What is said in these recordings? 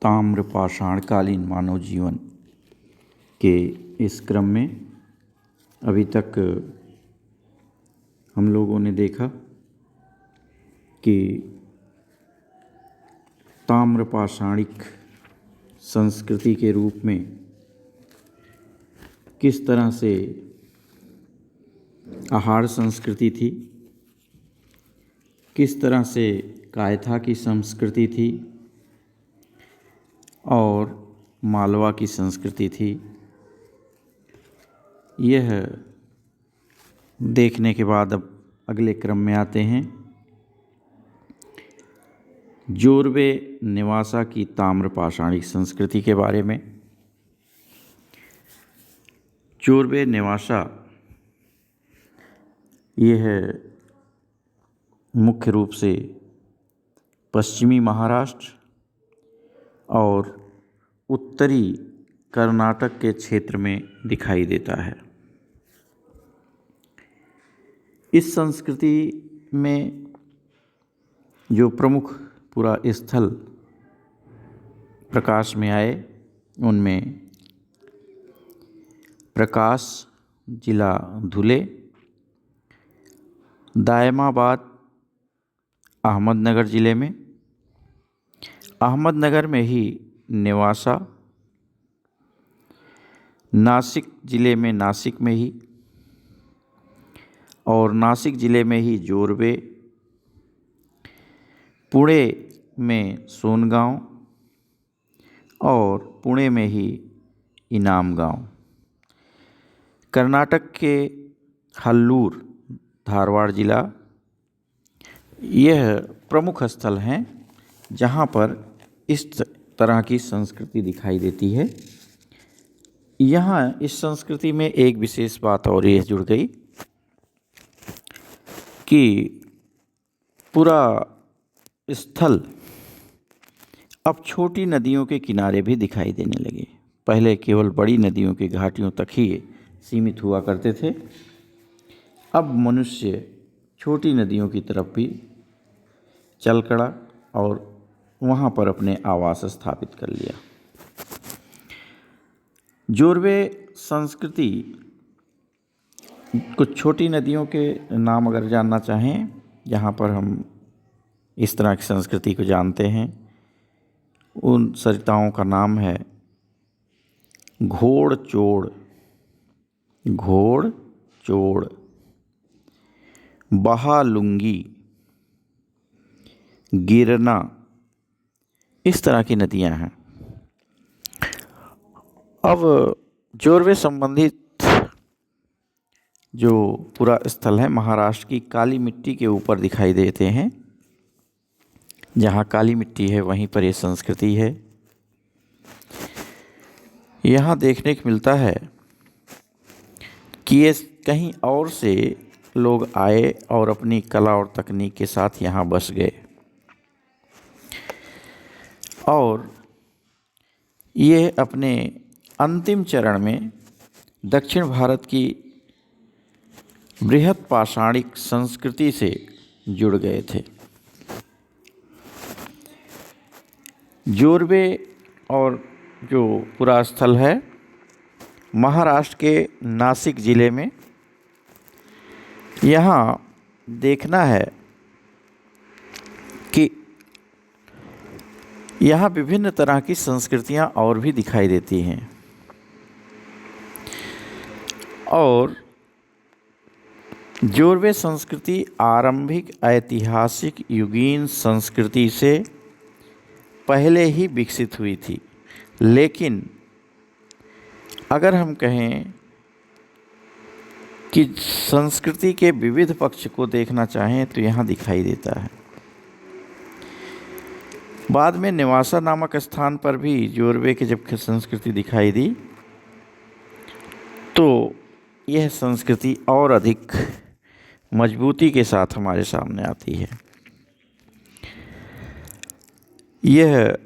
ताम्र पाषाणकालीन मानव जीवन के इस क्रम में अभी तक हम लोगों ने देखा कि ताम्र पाषाणिक संस्कृति के रूप में किस तरह से आहार संस्कृति थी, किस तरह से कायथा की संस्कृति थी और मालवा की संस्कृति थी। यह देखने के बाद अब अगले क्रम में आते हैं जोरवे निवासा की ताम्र पाषाणिक संस्कृति के बारे में। जोरवे निवासा यह मुख्य रूप से पश्चिमी महाराष्ट्र और उत्तरी कर्नाटक के क्षेत्र में दिखाई देता है। इस संस्कृति में जो प्रमुख पुरा स्थल प्रकाश में आए उनमें प्रकाश जिला धुले, दायमाबाद अहमदनगर ज़िले में, अहमदनगर में ही निवासा, नासिक ज़िले में नासिक में ही और नासिक ज़िले में ही जोरवे, पुणे में सोनगांव और पुणे में ही इनाम गांव, कर्नाटक के हल्लूर धारवाड़ ज़िला, यह प्रमुख स्थल हैं जहाँ पर इस तरह की संस्कृति दिखाई देती है। यहाँ इस संस्कृति में एक विशेष बात और यह जुड़ गई कि पूरा स्थल अब छोटी नदियों के किनारे भी दिखाई देने लगे। पहले केवल बड़ी नदियों की घाटियों तक ही सीमित हुआ करते थे, अब मनुष्य छोटी नदियों की तरफ भी चल पड़ा और वहाँ पर अपने आवास स्थापित कर लिया। जोरवे संस्कृति कुछ छोटी नदियों के नाम अगर जानना चाहें जहाँ पर हम इस तरह की संस्कृति को जानते हैं, उन सरिताओं का नाम है घोड़चोड़, घोड़चोड़, बहालुंगी, गिरना, इस तरह की नदियां हैं। अब जोरवे संबंधित जो पूरा स्थल है महाराष्ट्र की काली मिट्टी के ऊपर दिखाई देते हैं। जहाँ काली मिट्टी है वहीं पर ये संस्कृति है। यहाँ देखने को मिलता है कि ये कहीं और से लोग आए और अपनी कला और तकनीक के साथ यहाँ बस गए और ये अपने अंतिम चरण में दक्षिण भारत की बृहत पाषाणिक संस्कृति से जुड़ गए थे। जोरवे और जो पूरा स्थल है महाराष्ट्र के नासिक ज़िले में, यहाँ देखना है कि यहाँ विभिन्न तरह की संस्कृतियाँ और भी दिखाई देती हैं और जोरवे संस्कृति आरंभिक ऐतिहासिक युगीन संस्कृति से पहले ही विकसित हुई थी। लेकिन अगर हम कहें कि संस्कृति के विविध पक्ष को देखना चाहें तो यहाँ दिखाई देता है। बाद में निवासा नामक स्थान पर भी जोरवे की जब संस्कृति दिखाई दी तो यह संस्कृति और अधिक मजबूती के साथ हमारे सामने आती है। यह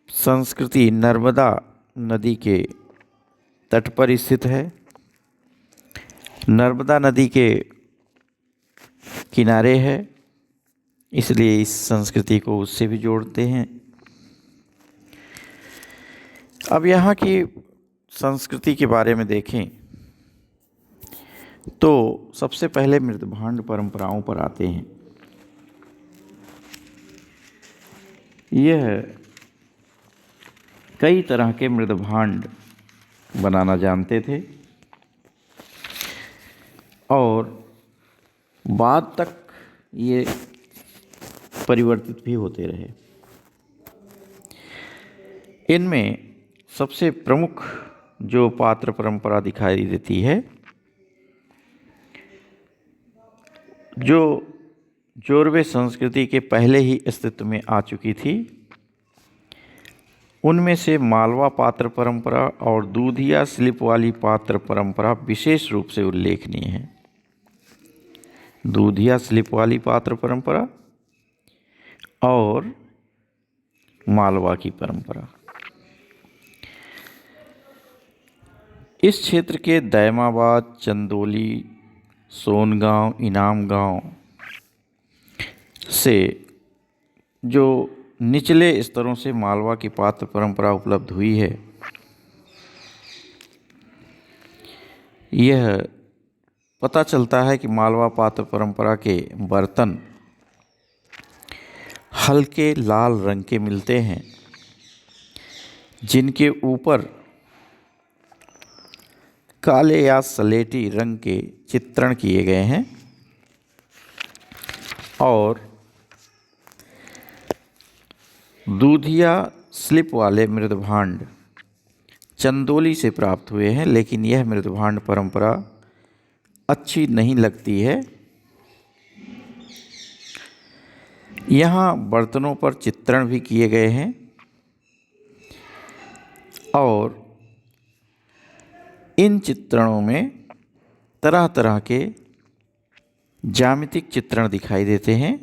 संस्कृति नर्मदा नदी के तट पर स्थित है। नर्मदा नदी के किनारे है, इसलिए इस संस्कृति को उससे भी जोड़ते हैं। अब यहाँ की संस्कृति के बारे में देखें तो सबसे पहले मृदभांड परंपराओं पर आते हैं। यह कई तरह के मृदभांड बनाना जानते थे और बाद तक ये परिवर्तित भी होते रहे। इनमें सबसे प्रमुख जो पात्र परंपरा दिखाई देती है, जो जोरवे संस्कृति के पहले ही अस्तित्व में आ चुकी थी, उनमें से मालवा पात्र परंपरा और दूधिया स्लिप वाली पात्र परंपरा विशेष रूप से उल्लेखनीय है। दूधिया स्लिप वाली पात्र परंपरा और मालवा की परंपरा। इस क्षेत्र के दैमाबाद, चंदौली, सोनगांव, इनाम गांव से जो निचले स्तरों से मालवा की पात्र परंपरा उपलब्ध हुई है, यह पता चलता है कि मालवा पात्र परंपरा के बर्तन हल्के लाल रंग के मिलते हैं, जिनके ऊपर काले या सलेटी रंग के चित्रण किए गए हैं और दूधिया स्लिप वाले मृदभांड चंदौली से प्राप्त हुए हैं, लेकिन यह मृदभांड परंपरा अच्छी नहीं लगती है। यहाँ बर्तनों पर चित्रण भी किए गए हैं और इन चित्रणों में तरह तरह के ज्यामितिक चित्रण दिखाई देते हैं।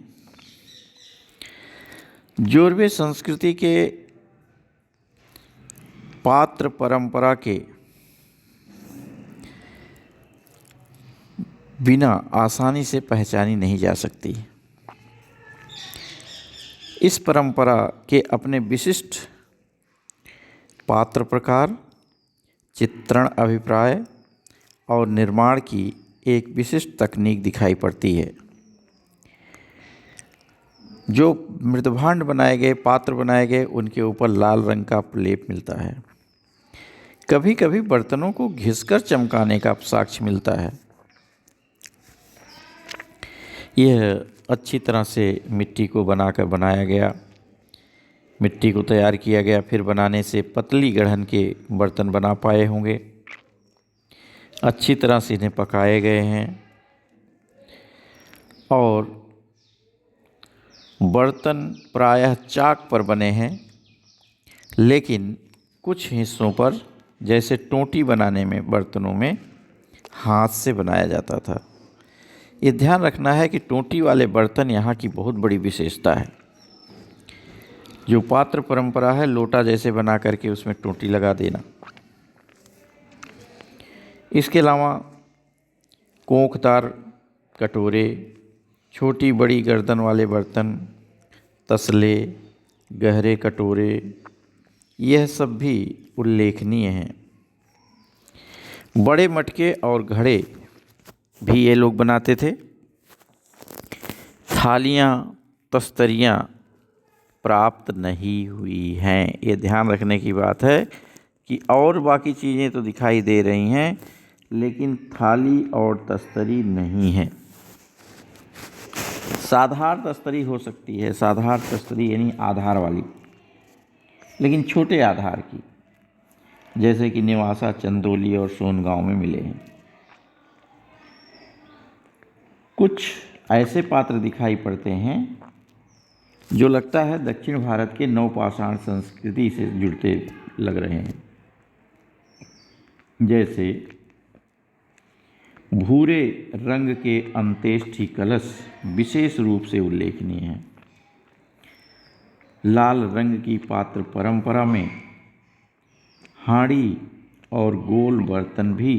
जोरवे संस्कृति के पात्र परंपरा के बिना आसानी से पहचानी नहीं जा सकती। इस परंपरा के अपने विशिष्ट पात्र प्रकार, चित्रण अभिप्राय और निर्माण की एक विशिष्ट तकनीक दिखाई पड़ती है। जो मृदभांड बनाए गए, पात्र बनाए गए, उनके ऊपर लाल रंग का प्रलेप मिलता है। कभी कभी बर्तनों को घिसकर चमकाने का साक्ष्य मिलता है। यह अच्छी तरह से मिट्टी को बनाकर बनाया गया, मिट्टी को तैयार किया गया, फिर बनाने से पतली गढ़न के बर्तन बना पाए होंगे। अच्छी तरह से इन्हें पकाए गए हैं और बर्तन प्रायः चाक पर बने हैं, लेकिन कुछ हिस्सों पर, जैसे टोंटी बनाने में बर्तनों में हाथ से बनाया जाता था। ये ध्यान रखना है कि टोंटी वाले बर्तन यहाँ की बहुत बड़ी विशेषता है। जो पात्र परंपरा है, लोटा जैसे बना करके उसमें टोंटी लगा देना। इसके अलावा कोंखदार कटोरे, छोटी बड़ी गर्दन वाले बर्तन, तसले, गहरे कटोरे, यह सब भी उल्लेखनीय हैं। बड़े मटके और घड़े भी ये लोग बनाते थे। थालियाँ, तस्तरियाँ प्राप्त नहीं हुई हैं। ये ध्यान रखने की बात है कि और बाकी चीज़ें तो दिखाई दे रही हैं, लेकिन थाली और तस्तरी नहीं है। साधारण तस्तरी हो सकती है, साधारण तस्तरी यानी आधार वाली, लेकिन छोटे आधार की, जैसे कि नेवासा, चंदौली और सोनगांव में मिले हैं। कुछ ऐसे पात्र दिखाई पड़ते हैं जो लगता है दक्षिण भारत के नवपाषाण संस्कृति से जुड़ते लग रहे हैं। जैसे भूरे रंग के अंत्येष्टि कलश विशेष रूप से उल्लेखनीय हैं। लाल रंग की पात्र परंपरा में हांडी और गोल बर्तन भी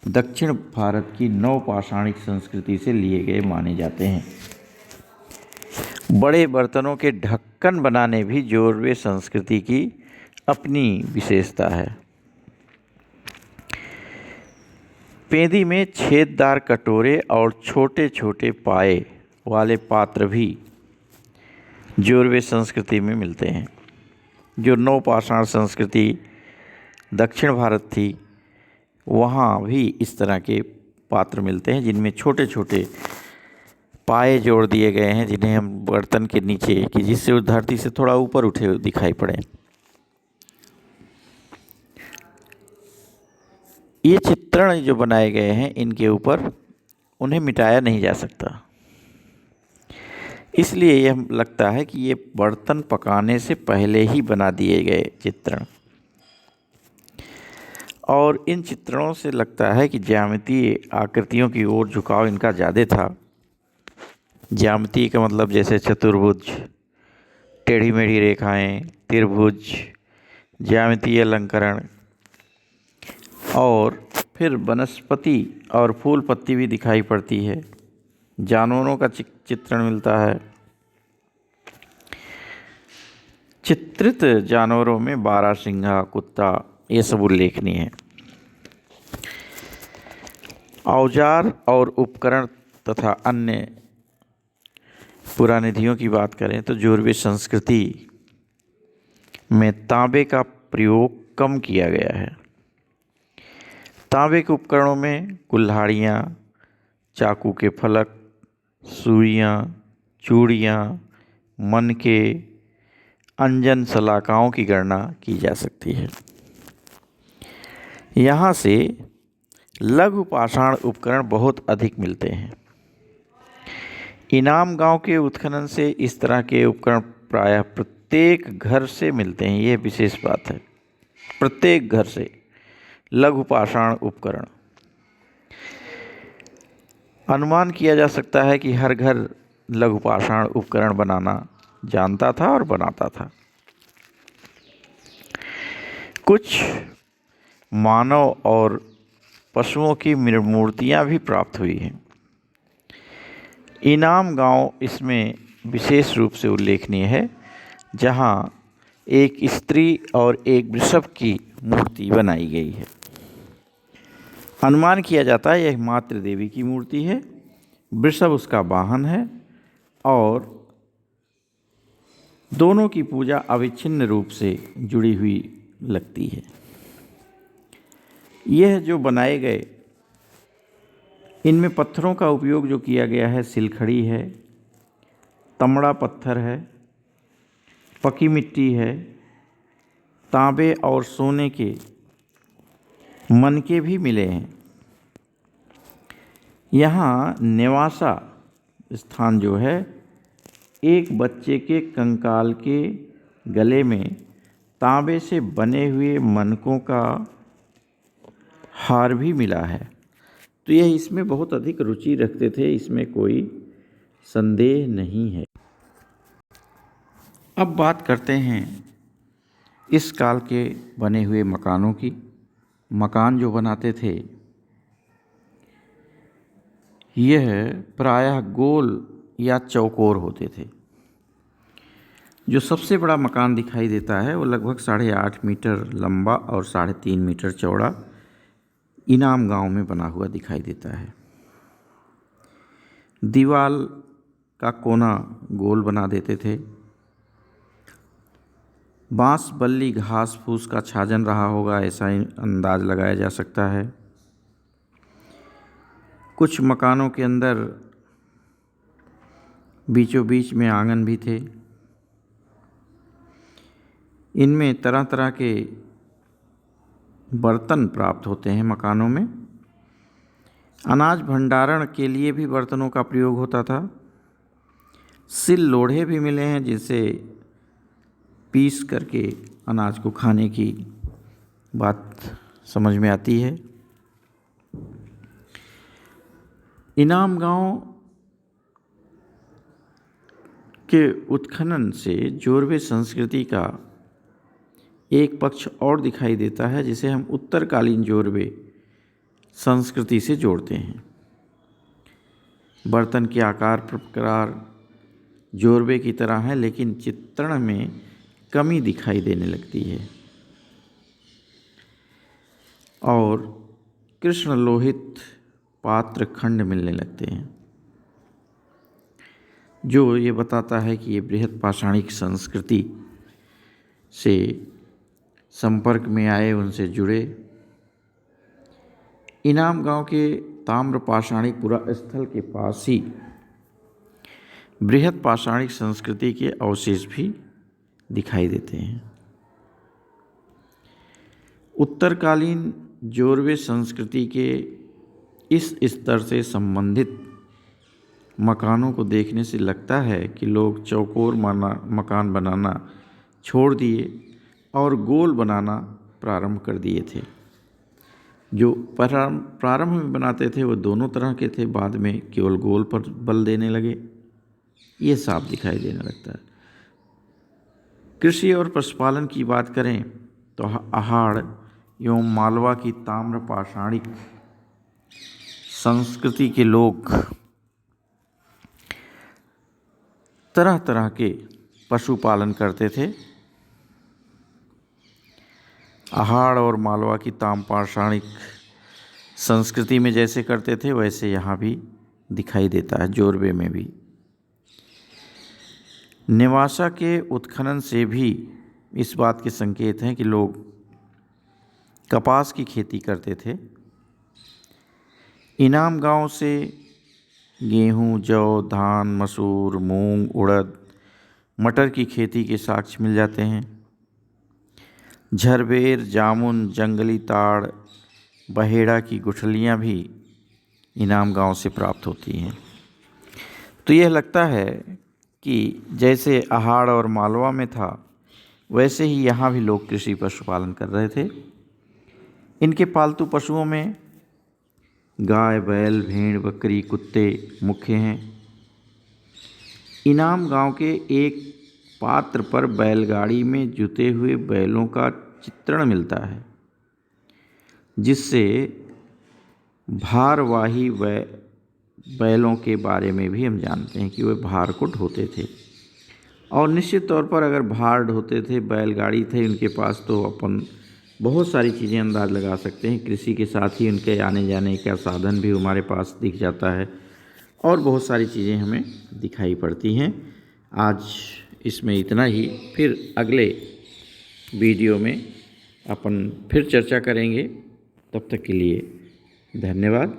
दक्षिण भारत की नवपाषाणिक संस्कृति से लिए गए माने जाते हैं। बड़े बर्तनों के ढक्कन बनाने भी जोरवे संस्कृति की अपनी विशेषता है। पेंदी में छेददार कटोरे और छोटे छोटे पाए वाले पात्र भी जोरवे संस्कृति में मिलते हैं। जो नौपाषाण संस्कृति दक्षिण भारत थी, वहाँ भी इस तरह के पात्र मिलते हैं जिनमें छोटे छोटे पाए जोड़ दिए गए हैं, जिन्हें हम बर्तन के नीचे कि जिससे उस धरती से थोड़ा ऊपर उठे दिखाई पड़े। ये चित्रण जो बनाए गए हैं, इनके ऊपर उन्हें मिटाया नहीं जा सकता, इसलिए यह लगता है कि ये बर्तन पकाने से पहले ही बना दिए गए चित्रण। और इन चित्रणों से लगता है कि ज्यामितीय आकृतियों की ओर झुकाव इनका ज़्यादा था। ज्यामिति का मतलब जैसे चतुर्भुज, टेढ़ी मेढ़ी रेखाएं, त्रिभुज, ज्यामितीय अलंकरण, और फिर वनस्पति और फूल पत्ती भी दिखाई पड़ती है। जानवरों का चित्रण मिलता है। चित्रित जानवरों में बारहसिंघा, कुत्ता, ये सब उल्लेखनीय है। औजार और उपकरण तथा अन्य पुरानिधियों की बात करें तो जोरवे संस्कृति में तांबे का प्रयोग कम किया गया है। तांबे के उपकरणों में कुल्हाड़ियाँ, चाकू के फलक, सुइयाँ, चूड़ियाँ, मनके, अंजन सलाखाओं की गणना की जा सकती है। यहाँ से लघु पाषाण उपकरण बहुत अधिक मिलते हैं। इनाम गांव के उत्खनन से इस तरह के उपकरण प्रायः प्रत्येक घर से मिलते हैं। यह विशेष बात है, प्रत्येक घर से लघु पाषाण उपकरण। अनुमान किया जा सकता है कि हर घर लघु पाषाण उपकरण बनाना जानता था और बनाता था। कुछ मानव और पशुओं की मूर्तियाँ भी प्राप्त हुई हैं। इनाम गांव इसमें विशेष रूप से उल्लेखनीय है, जहां एक स्त्री और एक वृषभ की मूर्ति बनाई गई है। अनुमान किया जाता है यह मातृ देवी की मूर्ति है, वृषभ उसका वाहन है और दोनों की पूजा अविच्छिन्न रूप से जुड़ी हुई लगती है। यह जो बनाए गए, इनमें पत्थरों का उपयोग जो किया गया है, सिलखड़ी है, तमड़ा पत्थर है, पकी मिट्टी है, तांबे और सोने के मनके भी मिले हैं। यहाँ नेवासा स्थान जो है, एक बच्चे के कंकाल के गले में तांबे से बने हुए मनकों का हार भी मिला है। तो यह इसमें बहुत अधिक रुचि रखते थे, इसमें कोई संदेह नहीं है। अब बात करते हैं इस काल के बने हुए मकानों की। मकान जो बनाते थे, यह प्रायः गोल या चौकोर होते थे। जो सबसे बड़ा मकान दिखाई देता है वो लगभग 8.5 मीटर लंबा और 3.5 मीटर चौड़ा इनाम गांव में बना हुआ दिखाई देता है। दीवाल का कोना गोल बना देते थे। बांस, बल्ली, घास फूस का छाजन रहा होगा, ऐसा ही अंदाज लगाया जा सकता है। कुछ मकानों के अंदर बीचों बीच में आंगन भी थे। इनमें तरह तरह के बर्तन प्राप्त होते हैं मकानों में। अनाज भंडारण के लिए भी बर्तनों का प्रयोग होता था। सिल लोढ़े भी मिले हैं, जिनसे पीस करके अनाज को खाने की बात समझ में आती है। इनाम गांव के उत्खनन से जोरवे संस्कृति का एक पक्ष और दिखाई देता है, जिसे हम उत्तरकालीन जोरवे संस्कृति से जोड़ते हैं। बर्तन के आकार प्रकार जोरवे की तरह है, लेकिन चित्रण में कमी दिखाई देने लगती है। और कृष्ण लोहित पात्र खंड मिलने लगते हैं, जो ये बताता है कि ये बृहद पाषाणिक संस्कृति से संपर्क में आए, उनसे जुड़े। इनाम गांव के ताम्र पाषाणिक पुरा स्थल के पास ही बृहद पाषाणिक संस्कृति के अवशेष भी दिखाई देते हैं। उत्तरकालीन जोरवे संस्कृति के इस स्तर से संबंधित मकानों को देखने से लगता है कि लोग चौकोर मकान बनाना छोड़ दिए और गोल बनाना प्रारंभ कर दिए थे। जो प्रारंभ में बनाते थे वो दोनों तरह के थे, बाद में केवल गोल पर बल देने लगे, ये साफ दिखाई देने लगता है। कृषि और पशुपालन की बात करें तो अहाड़ एवं मालवा की ताम्र पाषाणिक संस्कृति के लोग तरह तरह के पशुपालन करते थे। अहाड़ और मालवा की ताम्र पाषाणिक संस्कृति में जैसे करते थे वैसे यहाँ भी दिखाई देता है, जोरवे में भी। नेवासा के उत्खनन से भी इस बात के संकेत हैं कि लोग कपास की खेती करते थे। इनाम गांव से गेहूं, जौ, धान, मसूर, मूंग, उड़द, मटर की खेती के साक्ष्य मिल जाते हैं। झरबेर, जामुन, जंगली ताड़, बहेड़ा की गुठलियाँ भी इनाम गांव से प्राप्त होती हैं। तो यह लगता है कि जैसे अहाड़ और मालवा में था वैसे ही यहाँ भी लोग कृषि पशुपालन कर रहे थे। इनके पालतू पशुओं में गाय, बैल, भेड़, बकरी, कुत्ते मुख्य हैं। इनाम गांव के एक पात्र पर बैलगाड़ी में जुते हुए बैलों का चित्रण मिलता है, जिससे भारवाही बैलों के बारे में भी हम जानते हैं कि वे भारकुट होते थे। और निश्चित तौर पर अगर भार ढोते थे, बैलगाड़ी थे उनके पास, तो अपन बहुत सारी चीज़ें अंदाज़ लगा सकते हैं। कृषि के साथ ही उनके आने जाने का साधन भी हमारे पास दिख जाता है और बहुत सारी चीज़ें हमें दिखाई पड़ती हैं। आज इसमें इतना ही, फिर अगले वीडियो में अपन फिर चर्चा करेंगे। तब तक के लिए धन्यवाद।